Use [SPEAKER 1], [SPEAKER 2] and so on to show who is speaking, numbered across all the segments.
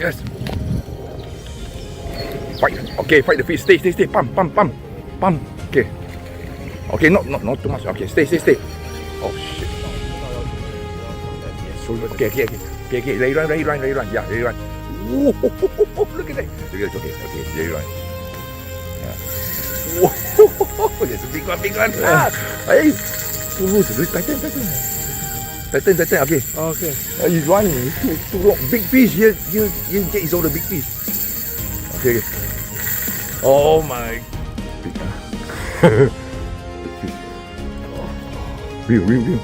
[SPEAKER 1] Yes. Fight. Okay, fight the fish. Stay. Pump. Okay. Okay, not too much. Okay, stay. Oh shit. Okay. Let it run. Yeah, let it run. Ooh, look at that. Okay. Let it run. Yeah. Whoa, there's a big one. Hey, too loose. Tighten. Okay. He's running. It's too long. Big fish. Here is all the big fish. Okay. Oh my. Big fish. Real.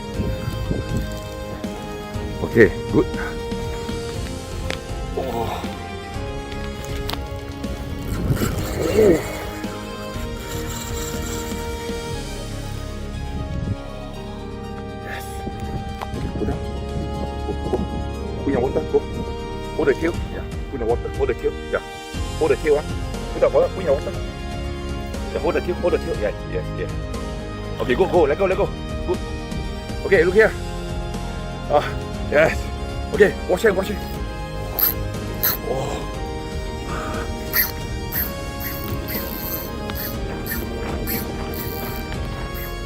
[SPEAKER 1] Okay, good. Oh. Yes. Go down. Put your water. Go. Hold the tail. Yeah. Put the water. Hold the tail. Yeah. Hold the tail. Put the water. Put your water. Yeah, hold the tail. Yes. Okay, go. Let go. Good. Okay, look here. Yes. Okay, wash it. Oh.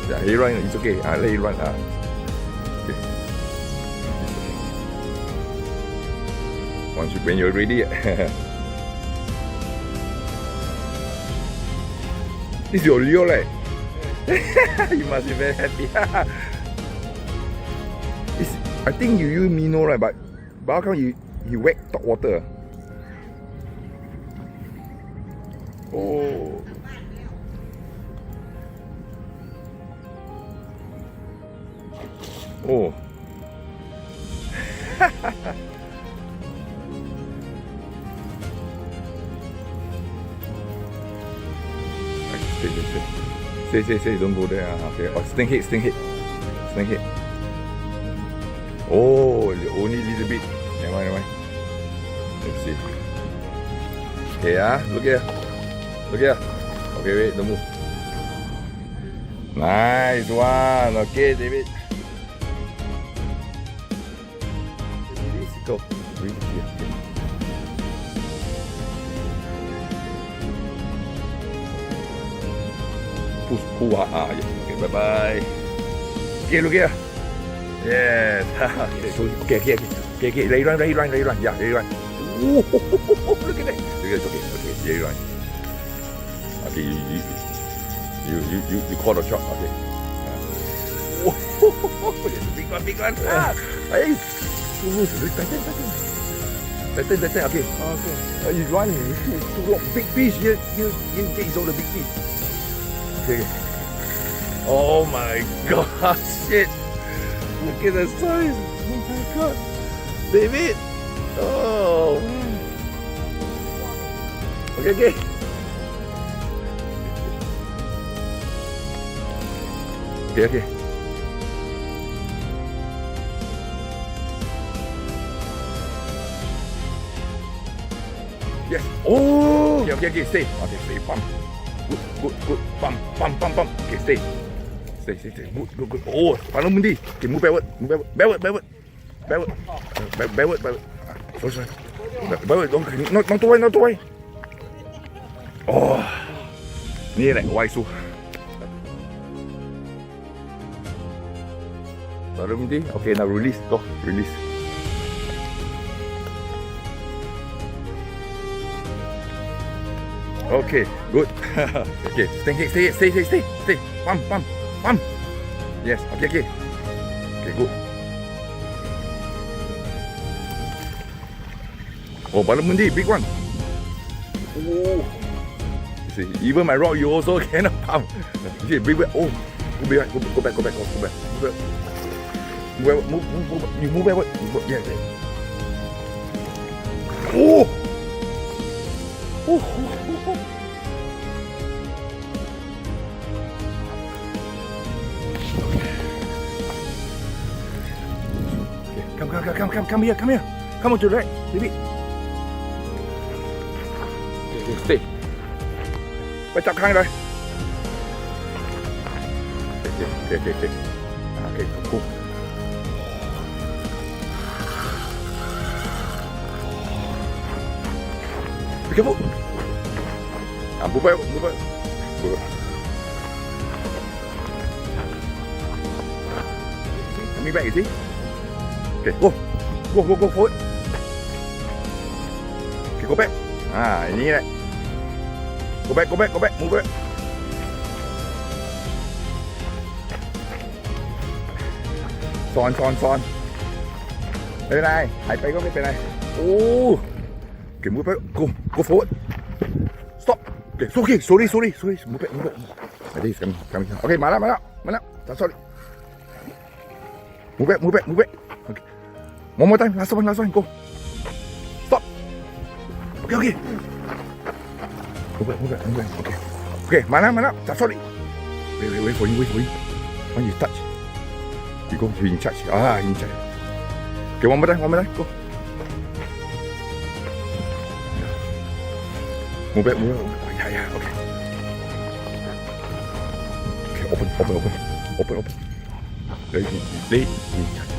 [SPEAKER 1] Yeah, let it run. It's okay. Let it run. Okay. When you're ready. This is your Leo, right? You must be very happy. I think you use minnow, right? But how come you whack top water? Oh. Stay, don't go there. Okay. Oh, snake head. Oh, only a little bit. Never mind. Let's see. Okay, look here. Okay, wait, don't move. Nice one. Okay, David. Go. Breathe here. Pull. Yes. Okay, bye. Okay, look here. Yes. Okay. Let it run. Yeah, let it run. Ooh, look at that. Okay. Let it run. Okay, you call the shot. Okay. There's a big one. Hey, tighten. Okay. He's running. It's too long. Big fish. Here is all the big fish. Okay. Oh my god, shit. Look at the size. Oh my god. David. Oh. Okay. Okay. Yes. Oh. Okay. Stay. Okay, stay. Pump. Good. Pump. Okay, stay. Good. Oh, follow Mundi. Okay, move backward. Backward. Sorry. Backward. Not too wide. Oh. Ni like wide so. Follow Mundi. Okay, now release. Go. Release. Okay, good. Okay, stay. Pump. Yes, okay. Okay, good. Oh, Balamundi, big one. Oh. See, even my rod, you also cannot pump. See, big one. Oh, go back. Move. You move backward. Yeah. Oh. Come here. Come on to the right, baby. Okay, stay. ไปจับข้างเลย Okay, cool. Be careful. Move back. Coming back, you see? Okay, go forward. Okay, go back. Ini lah. Go back, move back. Son ไม่เป็นไรหายไปก็ไม่เป็นไรโอ้เก็บมือไป go forward stop okay sorry move back this coming okay มาแล้วsorry move back okay one more time last one go stop okay move back okay มาแล้วsorry wait for you when you touch you go in charge in charge okay one more time go move back yeah okay open lay in charge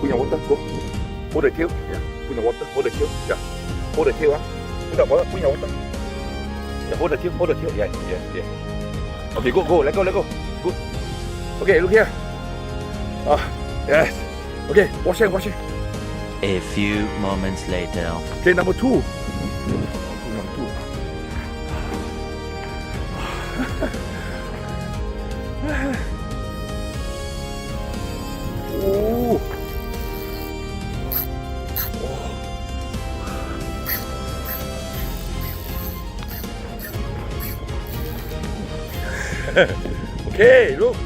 [SPEAKER 1] Put your water, go. Hold the tail. Yeah. Put your water. Hold the tail. Yeah. Hold the tail. Put your water. Yeah. Hold the tail. Yeah. Okay, go. Let go. Good. Okay, look here. Yes. Okay, wash it.
[SPEAKER 2] A few moments later.
[SPEAKER 1] Okay, number 2. Okay, look.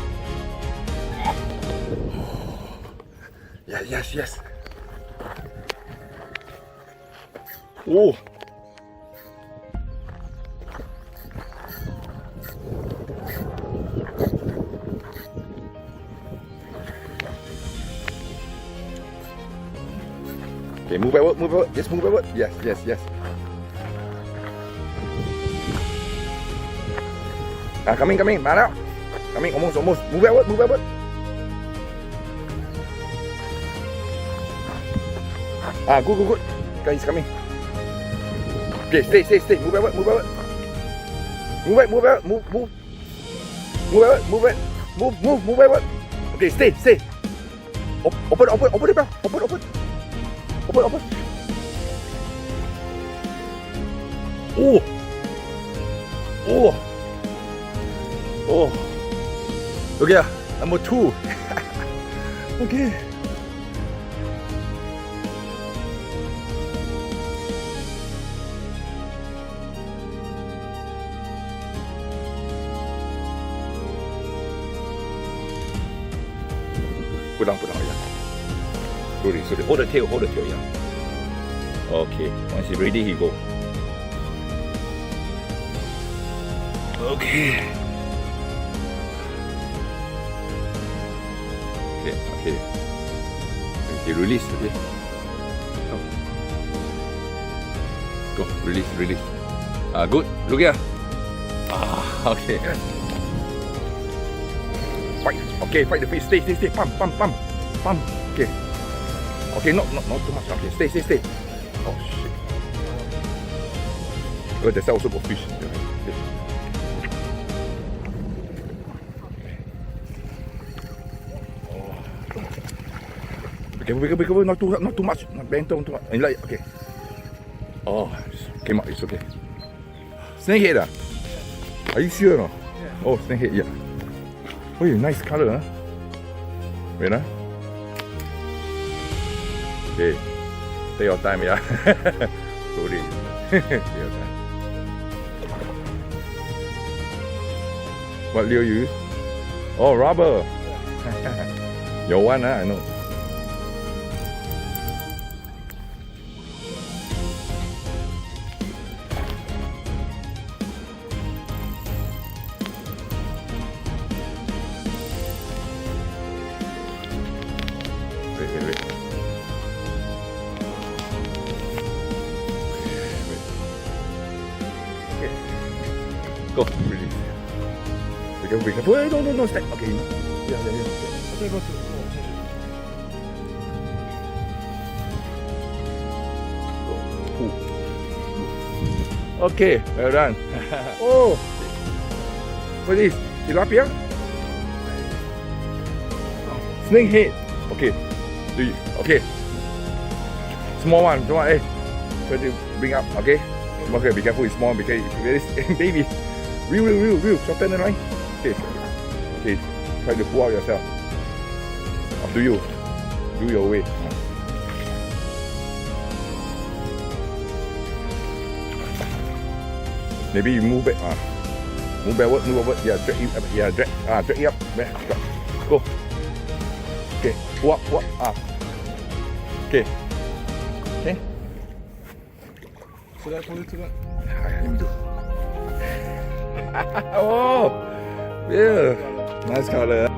[SPEAKER 1] Yes. Oh. Okay, move backward. Just move backward. Yes. Coming. มาแล้ว Coming, almost. Move backward. Good. Guys, coming. Okay, stay. Move backward. Move backward. Move backward. Okay, stay. Open the bell. Open. Oh. Look here, number 2. Okay. Put down, yeah. Sorry. Hold the tail, yeah. Okay, once he's ready, he go. Okay. Okay, release. Okay. Go, release. Good. Look here. Okay. Fight. Okay, fight the fish. Stay. Pump. Okay, not too much. Okay, stay. Oh shit. Oh, there's also got fish. Okay, be careful, not too much, not bend too much. Okay. Oh, came out. It's okay. Snake head, Are you sure? No? Yeah. Oh, snake head. Yeah. Oh, nice color, huh? Wait, Okay. Take your time, yeah. Sorry. Take your time. What lure you use? Oh, rubber. Your one, I know. careful, be careful. Hey, no, step. Okay. Yeah. Okay, go. Okay, well done. Oh, what is this? Tilapia? Snake head. Okay. Okay. Small one. Hey, try to bring up. Okay. Okay, be careful. It's small because it's baby. Real. Shorten the line. Okay. Try to pull out yourself. Up to you. Do your way. Maybe you move back. Move backward. Yeah, drag it up. Yeah, drag it up. Back. Go. Okay. Pull up. Okay. Let me do. Oh, yeah. Nice color.